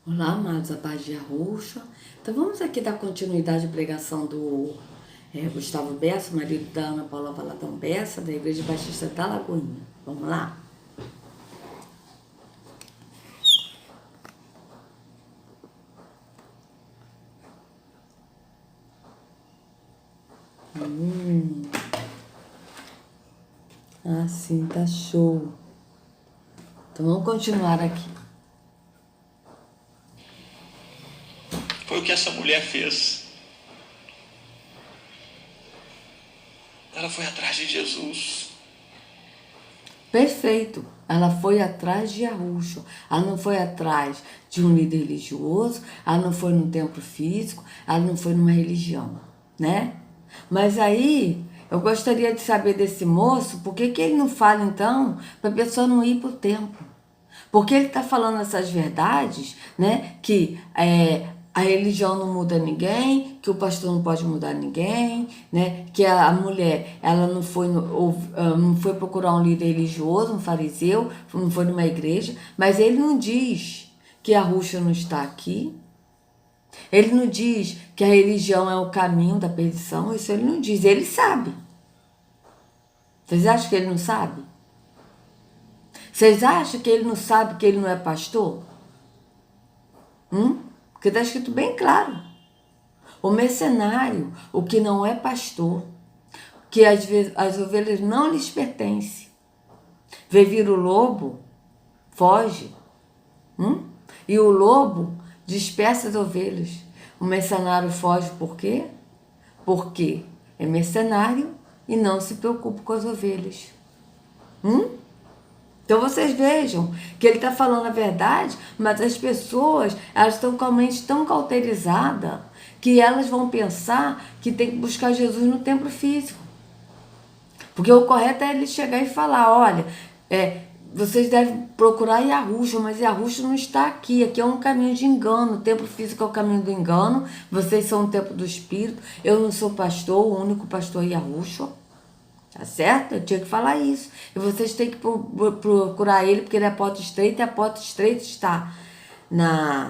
Olá, amados, a paz de Yahushua. Então vamos aqui dar continuidade à pregação do Gustavo Bessa, marido da Ana Paula Valadão Bessa, da Igreja Batista da Lagoinha. Vamos lá? Sim, tá show. Então vamos continuar aqui. Foi o que essa mulher fez. Ela foi atrás de Jesus. Perfeito. Ela foi atrás de Yahushua. Ela não foi atrás de um líder religioso, ela não foi num templo físico, ela não foi numa religião, né? Mas aí, eu gostaria de saber desse moço, por que ele não fala então para a pessoa não ir para o templo? Porque ele está falando essas verdades, né? Que a religião não muda ninguém, que o pastor não pode mudar ninguém, né? Que a mulher ela não foi, não foi procurar um líder religioso, um fariseu, não foi numa igreja, mas ele não diz que a Yahushua não está aqui. Ele não diz que a religião é o caminho da perdição, isso ele não diz, ele sabe. Vocês acham que ele não sabe? Vocês acham que ele não sabe que ele não é pastor? Porque está escrito bem claro. O mercenário, o que não é pastor, que as ovelhas não lhes pertencem. Vê vir o lobo, foge. E o lobo dispersa as ovelhas. O mercenário foge por quê? Porque é mercenário e não se preocupa com as ovelhas. Então vocês vejam que ele está falando a verdade, mas as pessoas elas estão com a mente tão cauterizada que elas vão pensar que tem que buscar Jesus no templo físico. Porque o correto é ele chegar e falar, olha, vocês devem procurar Yahushua, mas Yahushua não está aqui. Aqui é um caminho de engano. O templo físico é o caminho do engano. Vocês são o templo do Espírito. Eu não sou pastor, o único pastor é Yahushua. Tá certo? Eu tinha que falar isso. E vocês têm que procurar ele, porque ele é a porta estreita, e a porta estreita está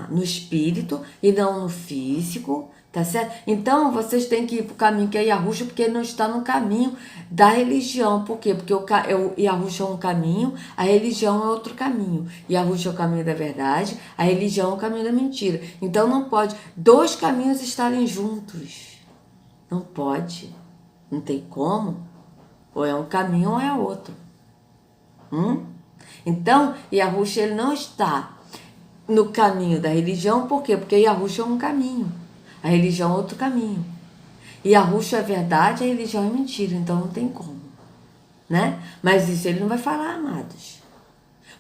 no espírito e não no físico, tá certo? Então, vocês têm que ir para o caminho que é Yahushua, porque ele não está no caminho da religião. Por quê? Porque o Yahushua é um caminho, a religião é outro caminho. Yahushua é o caminho da verdade, a religião é o caminho da mentira. Então, não pode dois caminhos estarem juntos. Não pode. Não tem como. Ou é um caminho ou é outro. Então, Yahushua ele não está no caminho da religião, por quê? Porque Yahushua é um caminho, a religião é outro caminho. E Yahushua é verdade, a religião é mentira, então não tem como, né? Mas isso ele não vai falar, amados.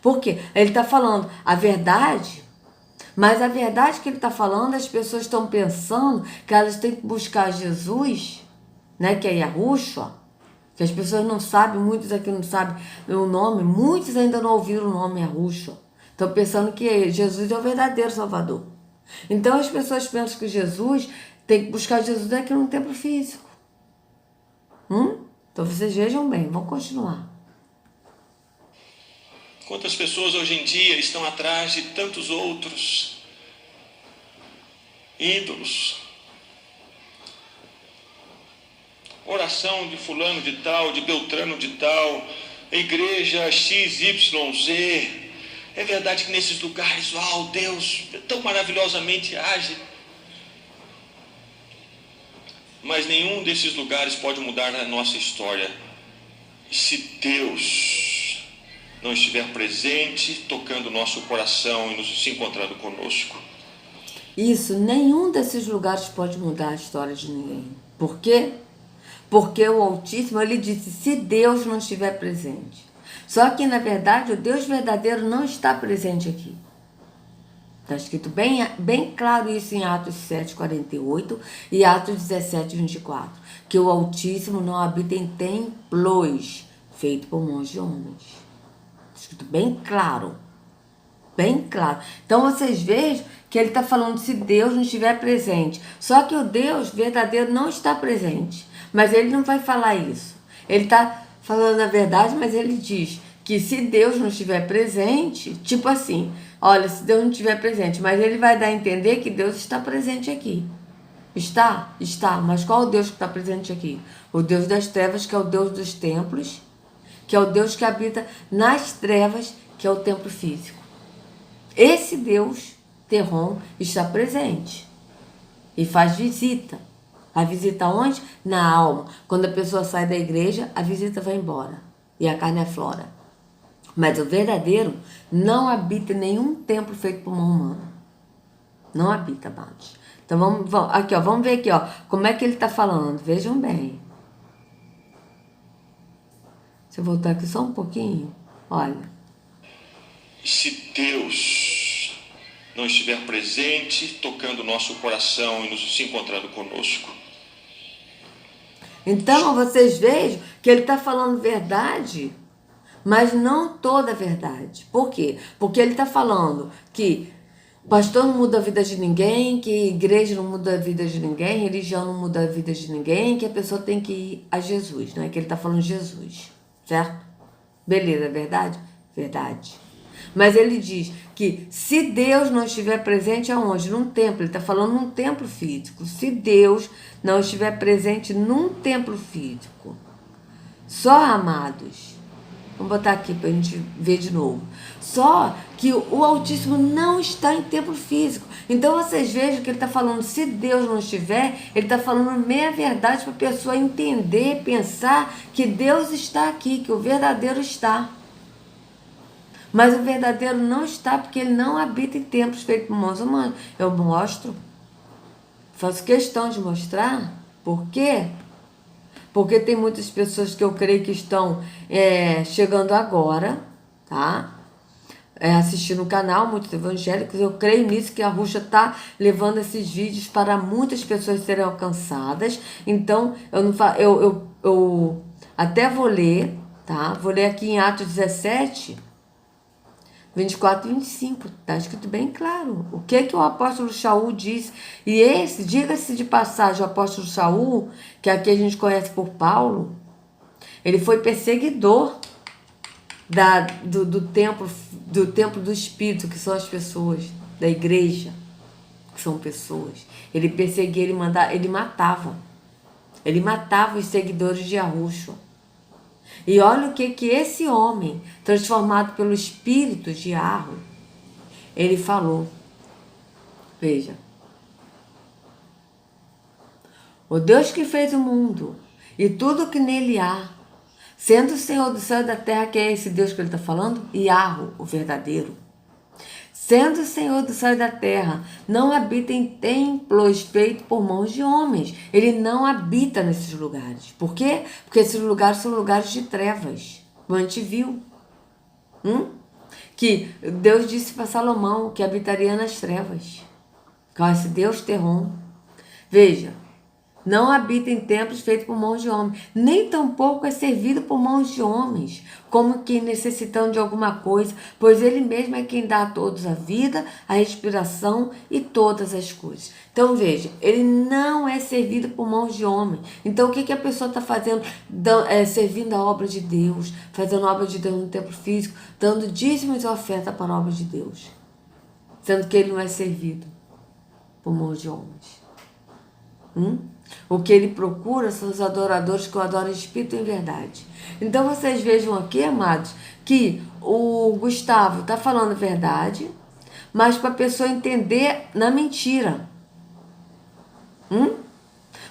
Por quê? Ele está falando a verdade, mas a verdade que ele está falando, as pessoas estão pensando que elas têm que buscar Jesus, né? Que é Yahushua, que as pessoas não sabem, muitos aqui não sabem o nome, muitos ainda não ouviram o nome Yahushua. Estão pensando que Jesus é o verdadeiro Salvador. Então as pessoas pensam que Jesus tem que buscar Jesus aqui no templo físico. Então vocês vejam bem, vamos continuar. Quantas pessoas hoje em dia estão atrás de tantos outros ídolos? Oração de fulano de tal, de Beltrano de tal, igreja XYZ. É verdade que nesses lugares, uau, Deus tão maravilhosamente age. Mas nenhum desses lugares pode mudar a nossa história se Deus não estiver presente, tocando o nosso coração e se encontrando conosco. Isso, nenhum desses lugares pode mudar a história de ninguém. Por quê? Porque o Altíssimo, ele disse, se Deus não estiver presente. Só que, na verdade, o Deus verdadeiro não está presente aqui. Está escrito bem claro isso em Atos 7:48 e Atos 17:24. Que o Altíssimo não habita em templos feitos por mãos de homens. Está escrito bem claro. Bem claro. Então, vocês vejam que ele está falando se Deus não estiver presente. Só que o Deus verdadeiro não está presente. Mas ele não vai falar isso. Ele está falando a verdade, mas ele diz que se Deus não estiver presente, tipo assim, olha, se Deus não estiver presente, mas ele vai dar a entender que Deus está presente aqui. Está? Está. Mas qual o Deus que está presente aqui? O Deus das trevas, que é o Deus dos templos, que é o Deus que habita nas trevas, que é o templo físico. Esse Deus, Terron, está presente e faz visita. A visita onde? Na alma. Quando a pessoa sai da igreja, a visita vai embora e a carne aflora. Mas o verdadeiro não habita em nenhum templo feito por mão humana. Não habita, amados. Então vamos ver aqui, ó, como é que ele está falando. Vejam bem. Se eu voltar aqui só um pouquinho, olha. Se Deus não estiver presente, tocando o nosso coração e se encontrando conosco. Então vocês vejam que ele está falando verdade, mas não toda a verdade. Por quê? Porque ele está falando que pastor não muda a vida de ninguém, que igreja não muda a vida de ninguém, religião não muda a vida de ninguém, que a pessoa tem que ir a Jesus, né? Que ele está falando Jesus, certo? Beleza, é verdade? Verdade. Mas ele diz que se Deus não estiver presente aonde? Num templo. Ele está falando num templo físico. Se Deus não estiver presente num templo físico, só, amados, vamos botar aqui para a gente ver de novo. Só que o Altíssimo não está em templo físico. Então vocês vejam que ele está falando, se Deus não estiver, ele está falando meia verdade para a pessoa entender, pensar que Deus está aqui, que o verdadeiro está. Mas o verdadeiro não está porque ele não habita em templos feitos por mãos humanas. Eu mostro, faço questão de mostrar. Por quê? Porque tem muitas pessoas que eu creio que estão chegando agora, tá? Assistindo o canal, muitos evangélicos. Eu creio nisso, que a Ruxa está levando esses vídeos para muitas pessoas serem alcançadas. Então, eu até vou ler, tá? Vou ler aqui em Atos 17... 24 e 25, está escrito bem claro. O que o apóstolo Shaul diz. E esse, diga-se de passagem, o apóstolo Shaul, que aqui a gente conhece por Paulo, ele foi perseguidor do templo do Espírito, que são as pessoas, da igreja, que são pessoas. Ele perseguia, ele matava. Ele matava os seguidores de Yahushua. E olha o que esse homem, transformado pelo espírito de Arro, ele falou. Veja. O Deus que fez o mundo e tudo que nele há, sendo o Senhor do céu e da terra, que é esse Deus que ele está falando, e Arro, o verdadeiro. Sendo o Senhor do céu e da terra, não habita em templos feitos por mãos de homens. Ele não habita nesses lugares. Por quê? Porque esses lugares são lugares de trevas. Como a gente viu. Que Deus disse para Salomão que habitaria nas trevas. Com esse Deus Terron. Veja. Não habita em templos feitos por mãos de homens, nem tampouco é servido por mãos de homens, como quem necessitando de alguma coisa, pois ele mesmo é quem dá a todos a vida, a respiração e todas as coisas. Então veja, ele não é servido por mãos de homem. Então o que a pessoa está fazendo? Servindo a obra de Deus, fazendo a obra de Deus no templo físico, dando dízimos e oferta para a obra de Deus, sendo que ele não é servido por mãos de homens. O que ele procura são os adoradores que o adoram em espírito e em verdade. Então vocês vejam aqui, amados, que o Gustavo está falando a verdade, mas para a pessoa entender na mentira.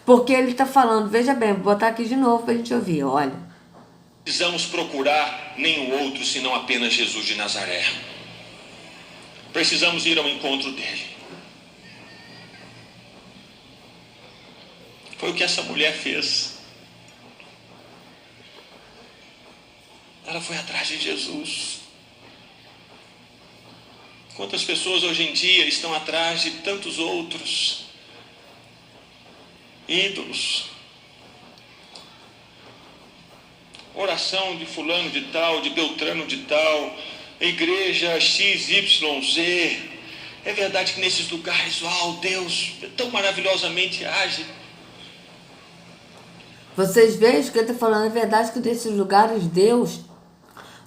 Porque ele está falando, veja bem, vou botar aqui de novo para a gente ouvir, olha. Precisamos procurar nenhum outro senão apenas Jesus de Nazaré. Precisamos ir ao encontro dele. Foi o que essa mulher fez. Ela foi atrás de Jesus. Quantas pessoas hoje em dia estão atrás de tantos outros ídolos? Oração de fulano de tal, de Beltrano de tal, igreja XYZ. É verdade que nesses lugares, Deus tão maravilhosamente age. Vocês vejam que ele está falando, é verdade que nesses lugares Deus,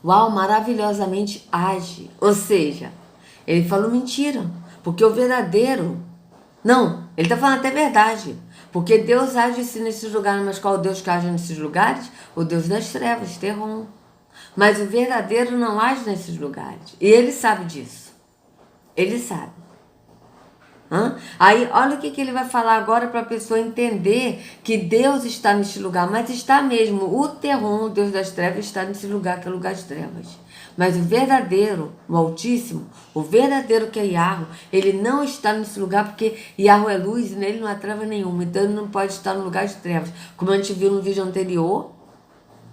maravilhosamente age. Ou seja, Ele falou mentira, porque o verdadeiro... Não, ele está falando até verdade. Porque Deus age assim nesses lugares, mas qual Deus que age nesses lugares? O Deus das trevas, Terron. Mas o verdadeiro não age nesses lugares. E ele sabe disso. Ele sabe. Aí, olha o que ele vai falar agora para a pessoa entender que Deus está nesse lugar. Mas está mesmo. O Terron, o Deus das trevas, está nesse lugar que é o lugar de trevas. Mas o verdadeiro, o Altíssimo, o verdadeiro que é Yahweh, ele não está nesse lugar porque Yahweh é luz e nele não há treva nenhuma. Então ele não pode estar no lugar de trevas. Como a gente viu no vídeo anterior,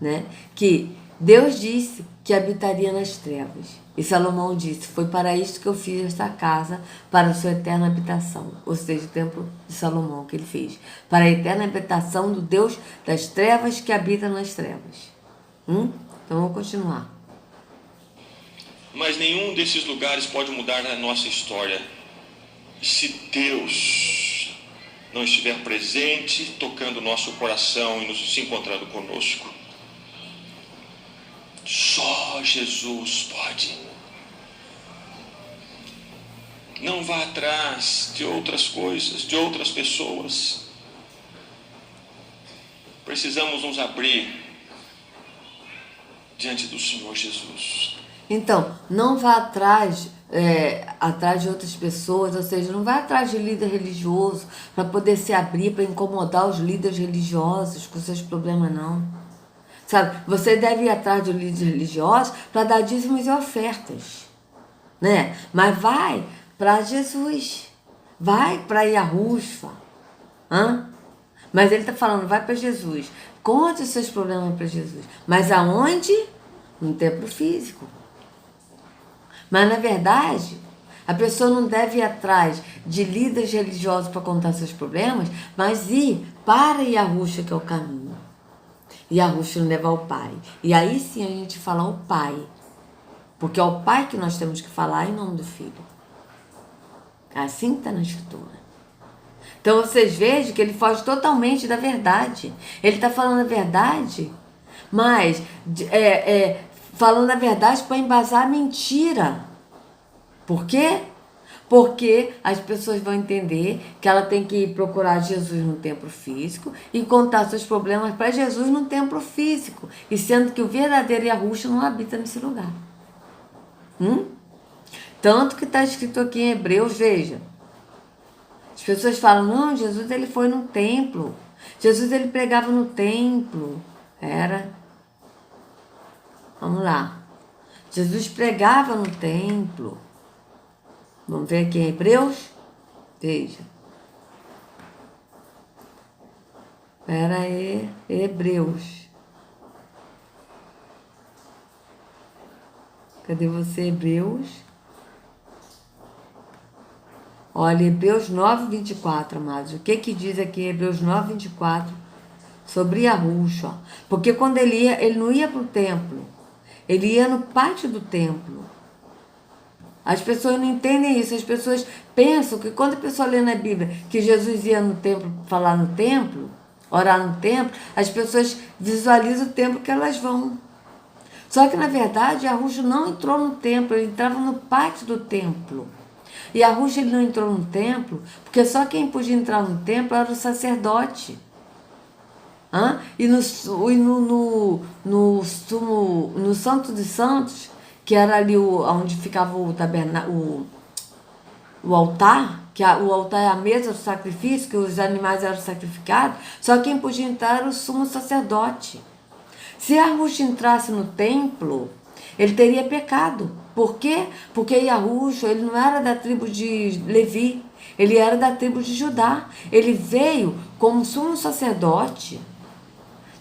né, que Deus disse que habitaria nas trevas. E Salomão disse, foi para isto que eu fiz esta casa, para a sua eterna habitação. Ou seja, o templo de Salomão que ele fez. Para a eterna habitação do Deus das trevas que habita nas trevas. Então vamos continuar. Mas nenhum desses lugares pode mudar a nossa história se Deus não estiver presente, tocando o nosso coração e se encontrando conosco. Só Jesus pode. Não vá atrás de outras coisas, de outras pessoas. Precisamos nos abrir diante do Senhor Jesus. Então, não vá atrás de outras pessoas, ou seja, não vá atrás de líder religioso para poder se abrir, para incomodar os líderes religiosos com seus problemas, não. Sabe, você deve ir atrás de líderes religiosos para dar dízimos e ofertas, né? Mas vai para Jesus, vai para Yahushua, Mas ele está falando, vai para Jesus, conte os seus problemas para Jesus. Mas aonde? No templo físico. Mas, na verdade, a pessoa não deve ir atrás de líderes religiosos para contar seus problemas, mas ir para Yahushua, que é o caminho. Yahushua leva ao Pai. E aí sim a gente fala ao Pai. Porque é o Pai que nós temos que falar em nome do Filho. Assim que está na Escritura. Então vocês vejam que ele foge totalmente da verdade. Ele está falando a verdade, mas falando a verdade para embasar a mentira. Por quê? Porque as pessoas vão entender que ela tem que procurar Jesus no templo físico e contar seus problemas para Jesus no templo físico. E sendo que o verdadeiro Yahushua não habita nesse lugar. Tanto que está escrito aqui em Hebreus, veja. As pessoas falam, não, Jesus ele foi no templo. Jesus ele pregava no templo. Vamos lá. Jesus pregava no templo. Vamos ver aqui em Hebreus? Veja. Espera aí. Hebreus. Cadê você, Hebreus? Olha, Hebreus 9, 24, amados. O que diz aqui em Hebreus 9, 24? Sobre Yahushua. Porque quando ele ia, ele não ia para o templo. Ele ia no pátio do templo. As pessoas não entendem isso. As pessoas pensam que quando a pessoa lê na Bíblia que Jesus ia no templo, falar no templo, orar no templo, as pessoas visualizam o templo que elas vão. Só que, na verdade, Yahushua não entrou no templo, ele entrava no pátio do templo. E Yahushua ele não entrou no templo, porque só quem podia entrar no templo era o sacerdote. E no Santo dos Santos, que era ali onde ficava o altar, o altar é a mesa do sacrifício, que os animais eram sacrificados, só quem podia entrar era o sumo sacerdote. Se Yahushua entrasse no templo, ele teria pecado. Por quê? Porque Yahushua ele não era da tribo de Levi, ele era da tribo de Judá. Ele veio como sumo sacerdote,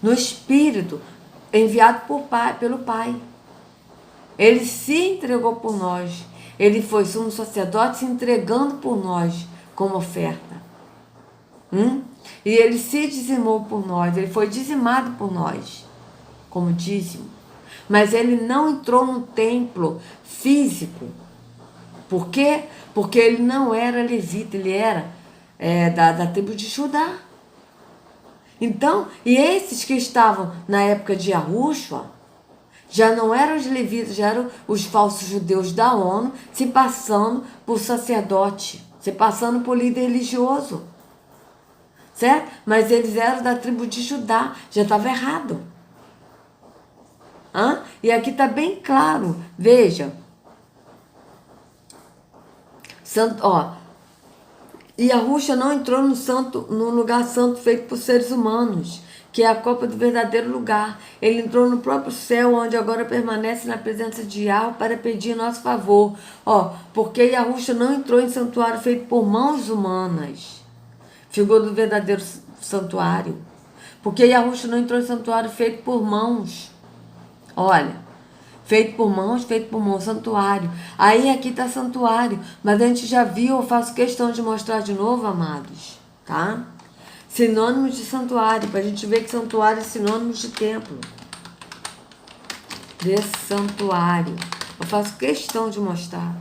no Espírito, enviado pelo Pai. Ele se entregou por nós. Ele foi sumo sacerdote se entregando por nós como oferta. E ele se dizimou por nós. Ele foi dizimado por nós como dízimo. Mas ele não entrou no templo físico. Por quê? Porque ele não era levita. Ele era da tribo de Judá. Então, e esses que estavam na época de Yahushua, Já não eram os levitas, já eram os falsos judeus da ONU se passando por sacerdote, se passando por líder religioso. Certo? Mas eles eram da tribo de Judá, já estava errado. E aqui está bem claro, veja. Yahushua não entrou no lugar santo feito por seres humanos, que é a copa do verdadeiro lugar. Ele entrou no próprio céu, onde agora permanece na presença de Yahweh para pedir nosso favor. Porque Yahushua não entrou em santuário feito por mãos humanas, figura do verdadeiro santuário. Porque Yahushua não entrou em santuário feito por mãos. Olha, feito por mãos, santuário. Aí aqui está santuário, mas a gente já viu, eu faço questão de mostrar de novo, amados, tá? Sinônimos de santuário, para a gente ver que santuário é sinônimo de templo. Desse santuário. Eu faço questão de mostrar.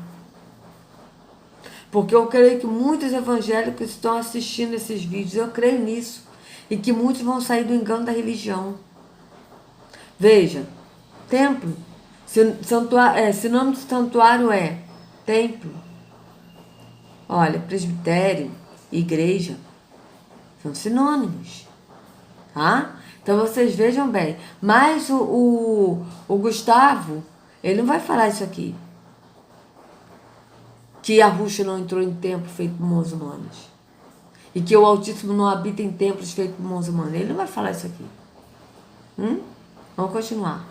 Porque eu creio que muitos evangélicos estão assistindo esses vídeos, eu creio nisso. E que muitos vão sair do engano da religião. Veja, templo. Sinônimo de santuário é templo. Olha, presbitério, igreja, são sinônimos. Tá? Então vocês vejam bem. Mas o Gustavo, ele não vai falar isso aqui. Que Yahushua não entrou em templo feito por mãos humanas. E que o Altíssimo não habita em templos feitos por mãos humanas. Ele não vai falar isso aqui. Vamos continuar.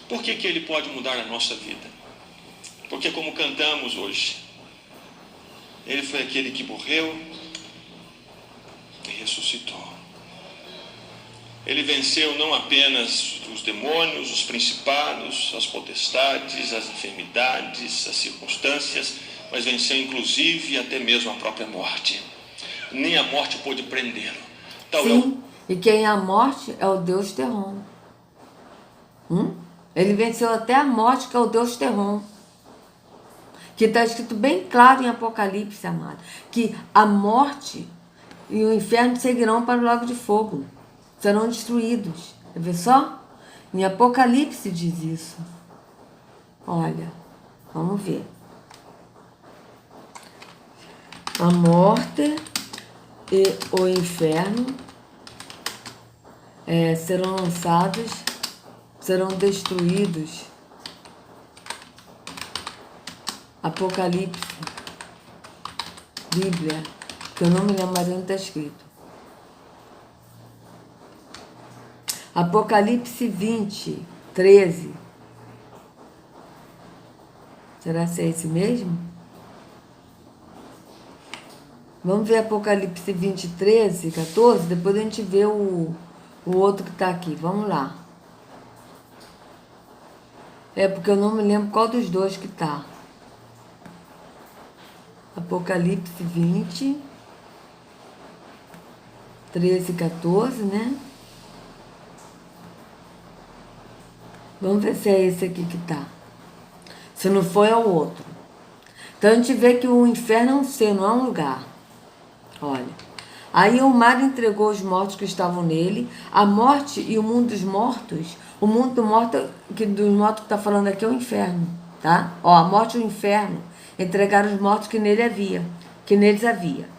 Por que ele pode mudar a nossa vida? Porque, como cantamos hoje, ele foi aquele que morreu e ressuscitou. Ele venceu não apenas os demônios, os principados, as potestades, as enfermidades, as circunstâncias, mas venceu inclusive até mesmo a própria morte. Nem a morte pôde prendê-lo. Sim, e quem é a morte é o Deus Terron. Ele venceu até a morte, que é o Deus Terron. Que está escrito bem claro em Apocalipse, amado, que a morte e o inferno seguirão para o lago de fogo. Serão destruídos. Quer ver só? Em Apocalipse diz isso. Olha, vamos ver. A morte e o inferno serão lançados, serão destruídos. Apocalipse, Bíblia, que eu não me lembro mais onde está escrito. Apocalipse 20, 13. Será que é esse mesmo? Vamos ver Apocalipse 20, 13, 14. Depois a gente vê o outro que está aqui. Vamos lá. Porque eu não me lembro qual dos dois que está. Apocalipse 20, 13 e 14, né? Vamos ver se é esse aqui que tá. Se não for, é o outro. Então a gente vê que o inferno é um ser, não é um lugar. Olha. Aí o mar entregou os mortos que estavam nele. A morte e o mundo dos mortos. O mundo dos mortos que está falando aqui é o inferno. Tá? A morte e o inferno entregaram os mortos que neles havia.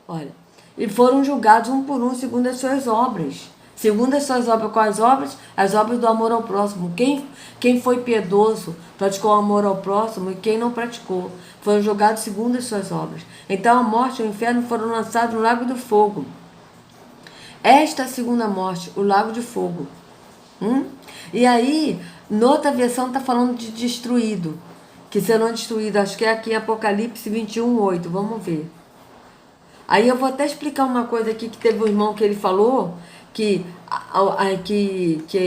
Olha. E foram julgados um por um segundo as suas obras. Segundo as suas obras, quais obras? As obras do amor ao próximo. Quem foi piedoso praticou o amor ao próximo, e quem não praticou foram julgados segundo as suas obras. Então a morte e o inferno foram lançados no lago do fogo. Esta é a segunda morte, o lago de fogo. E aí, noutra versão está falando de destruído, que serão destruídos. Acho que é aqui em Apocalipse 21, 8. Vamos ver. Aí eu vou até explicar uma coisa aqui, que teve um irmão que ele falou que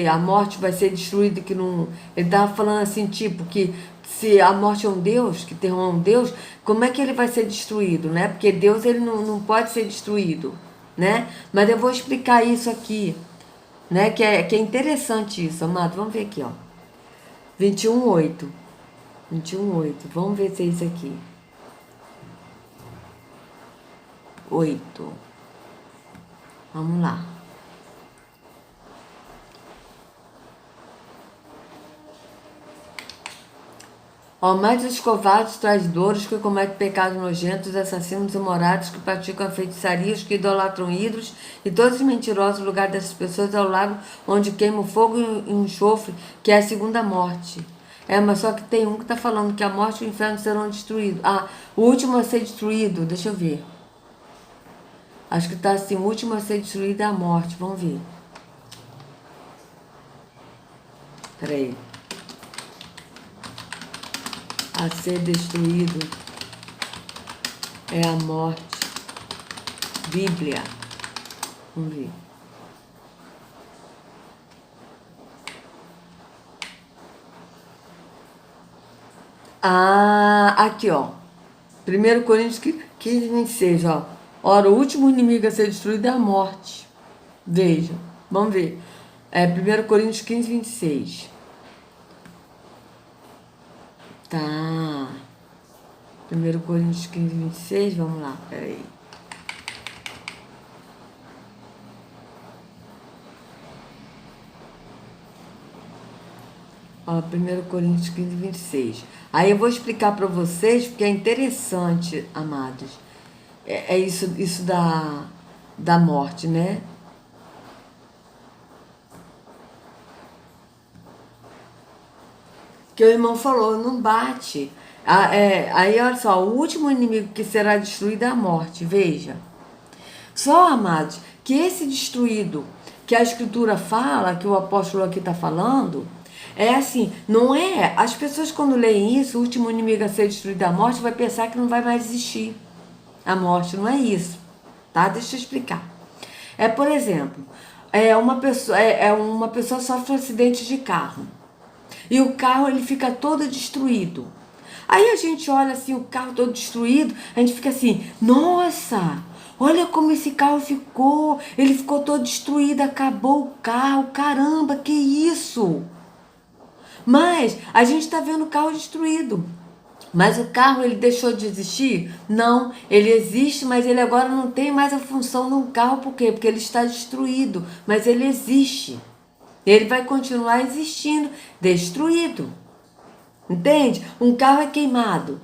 a morte vai ser destruída, que não. Ele estava falando assim, tipo, que se a morte é um Deus, que Terron é um Deus, como é que ele vai ser destruído, né? Porque Deus, ele não pode ser destruído, né? Mas eu vou explicar isso aqui, né? Que é interessante isso, amado. Vamos ver aqui, ó. 21:8. 21:8. Vamos ver se é isso aqui. 8. Vamos lá. Ó, mais os covardes, traidores, que cometem pecados nojentos, assassinos imorais, que praticam feitiçarias, que idolatram ídolos, e todos os mentirosos, o lugar dessas pessoas é o lago onde queima o fogo e o enxofre, que é a segunda morte. Mas só que tem um que está falando que a morte e o inferno serão destruídos. O último a ser destruído, deixa eu ver. Acho que está assim, o último a ser destruído é a morte, vamos ver. Peraí. A ser destruído é a morte. Bíblia. Vamos ver. Aqui, ó. 1 Coríntios 15, 26, ó. Ora, o último inimigo a ser destruído é a morte. Veja, vamos ver. 1 Coríntios 15, 26. Tá. 1 Coríntios 15, 26, vamos lá, peraí. Ó, 1 Coríntios 15, 26. Aí eu vou explicar para vocês, porque é interessante, amados. Isso da morte, né? Que o irmão falou, não bate. Aí, olha só, o último inimigo que será destruído é a morte, veja. Só, amados, que esse destruído que a Escritura fala, que o apóstolo aqui está falando, é assim, não é... As pessoas quando leem isso, o último inimigo a ser destruído é a morte, vai pensar que não vai mais existir a morte, não é isso, tá? Deixa eu explicar. Por exemplo, uma pessoa sofre um acidente de carro. E o carro ele fica todo destruído. Aí a gente olha assim, o carro todo destruído, a gente fica assim, nossa, olha como esse carro ficou, ele ficou todo destruído, acabou o carro, caramba, que isso? Mas a gente está vendo o carro destruído. Mas o carro ele deixou de existir? Não, ele existe, mas ele agora não tem mais a função de um carro, por quê? Porque ele está destruído, mas ele existe. Ele vai continuar existindo, destruído. Entende? Um carro é queimado.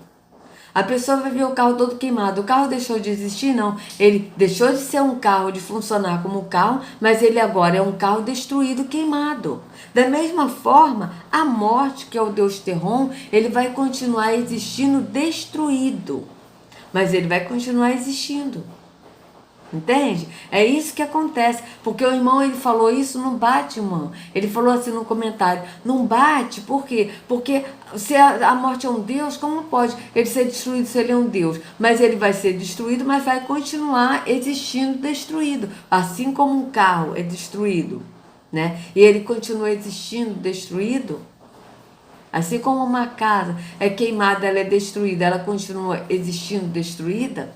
A pessoa vai ver o carro todo queimado. O carro deixou de existir? Não. Ele deixou de ser um carro, de funcionar como um carro, mas ele agora é um carro destruído, queimado. Da mesma forma, a morte, que é o Deus Terron, ele vai continuar existindo destruído. Mas ele vai continuar existindo. Entende? É isso que acontece. Porque o irmão, ele falou isso, não bate, irmão. Ele falou assim no comentário, não bate, por quê? Porque se a morte é um Deus, como pode ele ser destruído se ele é um Deus? Mas ele vai ser destruído, mas vai continuar existindo destruído. Assim como um carro é destruído, né? E ele continua existindo destruído. Assim como uma casa é queimada, ela é destruída, ela continua existindo destruída.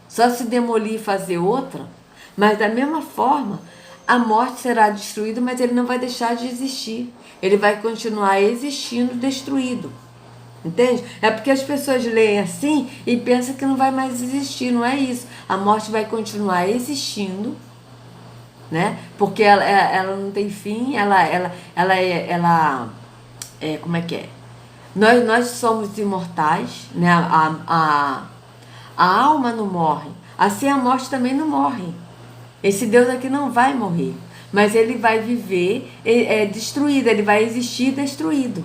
Só se demolir e fazer outra, mas da mesma forma, a morte será destruída, mas ele não vai deixar de existir. Ele vai continuar existindo destruído. Entende? É porque as pessoas leem assim e pensam que não vai mais existir, não é isso. A morte vai continuar existindo, né? Porque ela não tem fim, como é que é? Nós somos imortais, né? A alma não morre, assim a morte também não morre. Esse Deus aqui não vai morrer, mas ele vai viver destruído, ele vai existir destruído.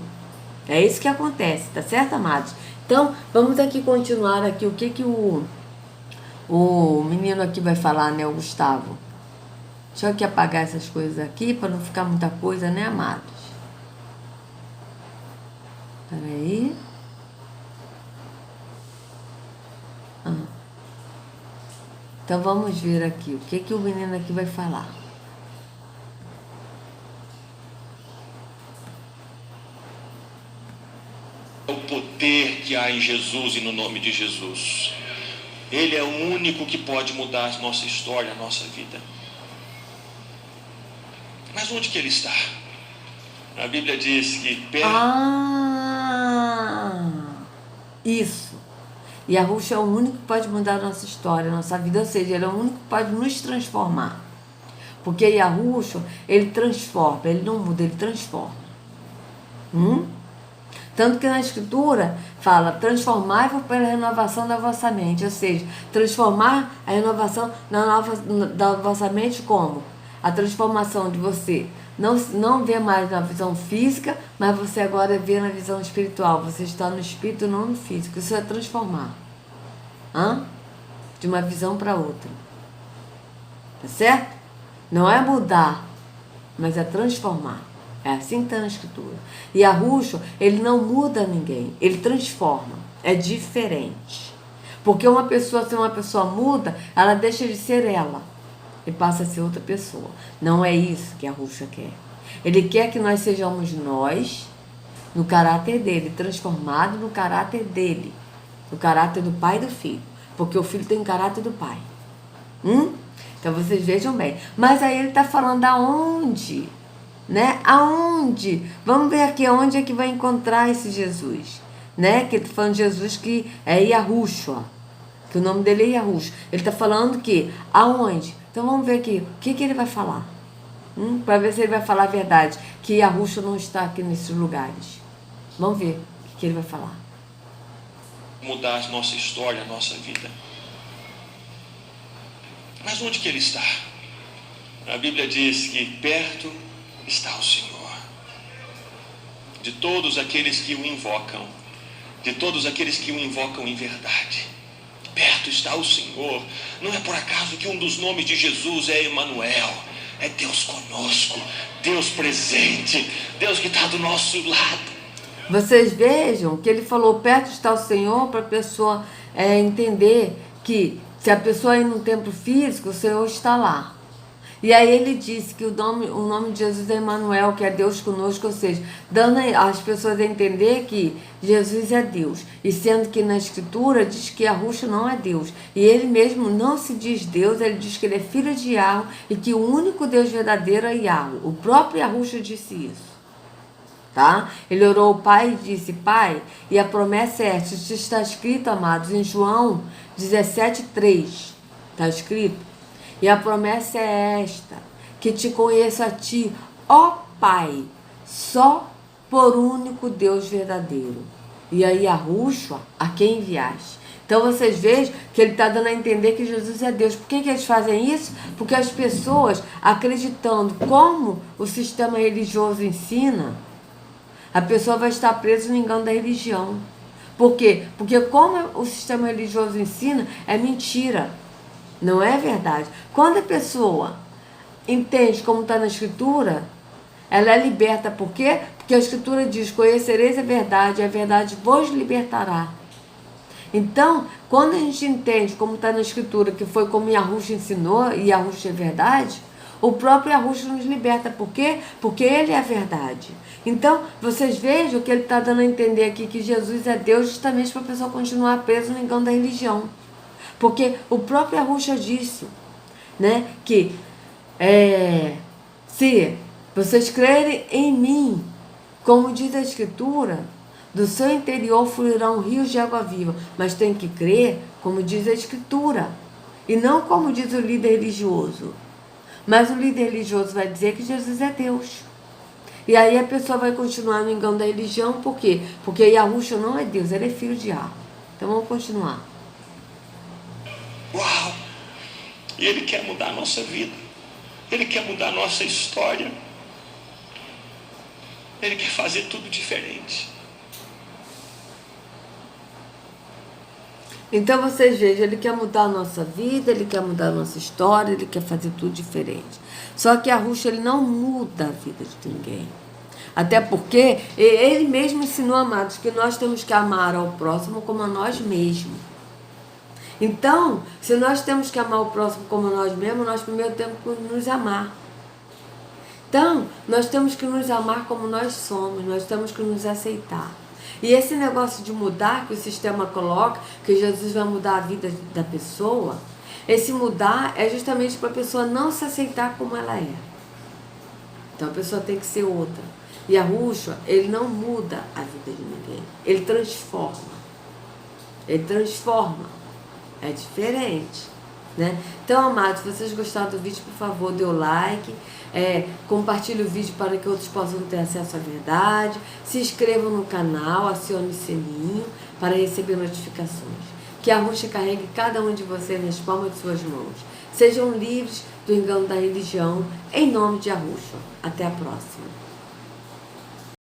É isso que acontece, tá certo, amados? Então, vamos aqui continuar aqui o que o menino aqui vai falar, né, o Gustavo. Deixa eu aqui apagar essas coisas aqui, para não ficar muita coisa, né, amados? Peraí. Então vamos ver aqui o que o menino aqui vai falar. O poder que há em Jesus e no nome de Jesus. Ele é o único que pode mudar a nossa história, a nossa vida. Mas onde que ele está? A Bíblia diz que isso. Yahushua é o único que pode mudar a nossa história, a nossa vida, ou seja, ele é o único que pode nos transformar. Porque Yahushua, ele transforma, ele não muda, ele transforma. Tanto que na Escritura fala, transformai-vos pela renovação da vossa mente. Ou seja, transformar a renovação da vossa mente como? A transformação de você não ver mais na visão física, mas você agora vê na visão espiritual. Você está no espírito, não no físico. Isso é transformar. De uma visão para outra. Tá certo? Não é mudar, mas é transformar. É assim que está na Escritura. E Yahushua, ele não muda ninguém, ele transforma. É diferente. Porque uma pessoa, se uma pessoa muda, ela deixa de ser ela e passa a ser outra pessoa. Não é isso que Yahushua quer. Ele quer que nós sejamos nós, no caráter dele, transformado no caráter dele, no caráter do pai e do filho. Porque o filho tem o caráter do pai. Então vocês vejam bem. Mas aí ele está falando aonde? Né? Aonde? Vamos ver aqui aonde é que vai encontrar esse Jesus. Né? Que ele está falando de Jesus que é Yahushua. Que o nome dele é Yahushua. Ele está falando que aonde? Então vamos ver aqui. O que ele vai falar? Para ver se ele vai falar a verdade. Que Yahushua não está aqui nesses lugares. Vamos ver o que ele vai falar. Mudar a nossa história, a nossa vida. Mas onde que ele está? A Bíblia diz que perto está o Senhor. De todos aqueles que o invocam. De todos aqueles que o invocam em verdade. Perto está o Senhor. Não é por acaso que um dos nomes de Jesus é Emanuel. É Deus conosco. Deus presente. Deus que está do nosso lado. Vocês vejam que ele falou perto está o Senhor para a pessoa entender que se a pessoa ir no templo físico, o Senhor está lá. E aí ele disse que o nome de Jesus é Emanuel, que é Deus conosco, ou seja, dando às pessoas a entender que Jesus é Deus. E sendo que na Escritura diz que Yahushua não é Deus. E ele mesmo não se diz Deus, ele diz que ele é filho de Yahweh e que o único Deus verdadeiro é Yahweh. O próprio Yahushua disse isso. Tá? Ele orou ao Pai e disse, Pai, e a promessa é esta, isso está escrito, amados, em João 17:3, está escrito, e a promessa é esta, que te conheço a ti, ó Pai, só por único Deus verdadeiro, e a Yahushua, a quem enviaste. Então vocês vejam que ele está dando a entender que Jesus é Deus. Por que eles fazem isso? Porque as pessoas, acreditando como o sistema religioso ensina, a pessoa vai estar presa no engano da religião. Por quê? Porque como o sistema religioso ensina, é mentira. Não é verdade. Quando a pessoa entende como está na Escritura, ela é liberta. Por quê? Porque a Escritura diz, conhecereis a verdade vos libertará. Então, quando a gente entende como está na Escritura, que foi como Yahushua ensinou, e Yahushua é verdade, o próprio Yahushua nos liberta. Por quê? Porque ele é a verdade. Então, vocês vejam que ele está dando a entender aqui que Jesus é Deus justamente para a pessoa continuar presa no engano da religião. Porque o próprio Yahushua disse, né, que se vocês crerem em mim, como diz a Escritura, do seu interior fluirão rios de água viva. Mas tem que crer como diz a Escritura, e não como diz o líder religioso. Mas o líder religioso vai dizer que Jesus é Deus. E aí a pessoa vai continuar no engano da religião, por quê? Porque Yahushua não é Deus, ele é filho de Yahweh. Então vamos continuar. Uau! E ele quer mudar a nossa vida. Ele quer mudar a nossa história. Ele quer fazer tudo diferente. Então vocês vejam, ele quer mudar a nossa vida, ele quer mudar a nossa história, ele quer fazer tudo diferente. Só que Yahushua, ele não muda a vida de ninguém. Até porque ele mesmo ensinou, amados, que nós temos que amar ao próximo como a nós mesmos. Então, se nós temos que amar o próximo como a nós mesmos, nós primeiro temos que nos amar. Então, nós temos que nos amar como nós somos, nós temos que nos aceitar. E esse negócio de mudar, que o sistema coloca, que Jesus vai mudar a vida da pessoa, esse mudar é justamente para a pessoa não se aceitar como ela é. Então a pessoa tem que ser outra. E Yahushua, ele não muda a vida de ninguém. Ele transforma. Ele transforma. É diferente. né? Então, amados, se vocês gostaram do vídeo, por favor, dê o like, compartilhe o vídeo para que outros possam ter acesso à verdade, se inscrevam no canal, acione o sininho para receber notificações. Que a Ruxa carregue cada um de vocês nas palmas de suas mãos. Sejam livres do engano da religião, em nome de Arusha. Até a próxima.